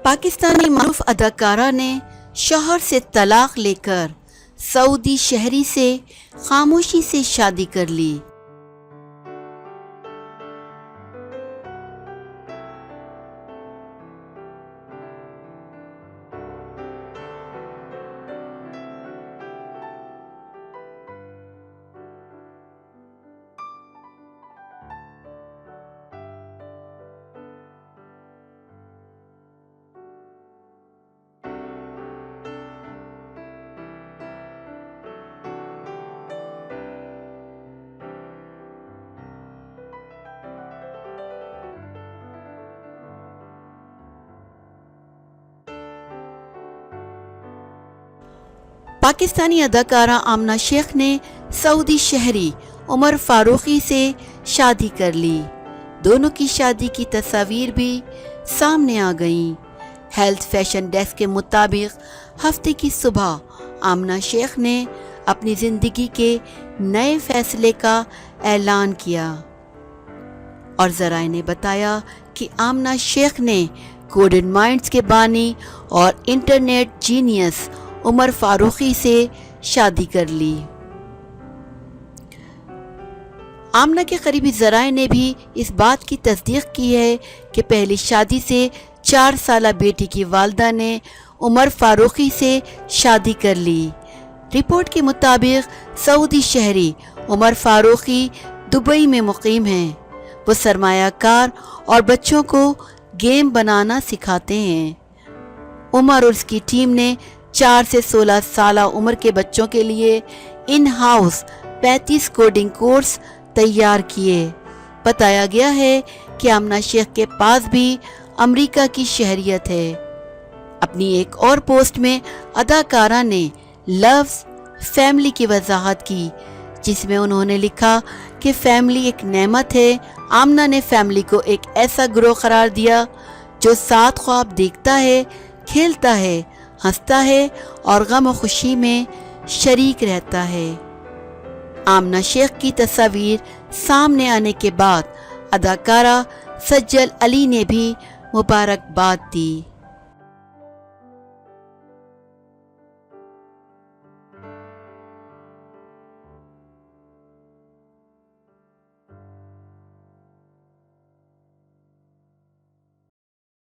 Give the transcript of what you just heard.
پاکستانی معروف اداکارہ نے شوہر سے طلاق لے کر سعودی شہری سے خاموشی سے شادی کر لی۔ پاکستانی اداکارہ آمنہ شیخ نے سعودی شہری عمر فاروقی سے شادی کر لی۔ دونوں کی شادی کی تصاویر بھی سامنے آ گئیں۔ ہیلتھ فیشن ڈیسک کے مطابق ہفتے کی صبح آمنہ شیخ نے اپنی زندگی کے نئے فیصلے کا اعلان کیا، اور ذرائع نے بتایا کہ آمنہ شیخ نے کوڈڈ مائنڈز کے بانی اور انٹرنیٹ جینیس عمر فاروقی سے شادی کر لی۔ آمنہ کے قریبی ذرائع نے بھی اس بات کی تصدیق کی ہے کہ پہلی شادی سے 4 سالہ بیٹی کی والدہ نے عمر فاروقی سے شادی کر لی۔ رپورٹ کے مطابق سعودی شہری عمر فاروقی دبئی میں مقیم ہیں۔ وہ سرمایہ کار اور بچوں کو گیم بنانا سکھاتے ہیں۔ عمر اور اس کی ٹیم نے 4 سے 16 سالہ عمر کے بچوں کے لیے ان ہاؤس 35 کوڈنگ کورس تیار کیے۔ بتایا گیا ہے کہ آمنہ شیخ کے پاس بھی امریکہ کی شہریت ہے۔ اپنی ایک اور پوسٹ میں اداکارہ نے لفظ فیملی کی وضاحت کی، جس میں انہوں نے لکھا کہ فیملی ایک نعمت ہے۔ آمنہ نے فیملی کو ایک ایسا گروہ قرار دیا جو ساتھ خواب دیکھتا ہے، کھیلتا ہے، ہنستا ہے اور غم و خوشی میں شریک رہتا ہے۔ آمنہ شیخ کی تصاویر سامنے آنے کے بعد اداکارہ سجل علی نے بھی مبارکباد دی۔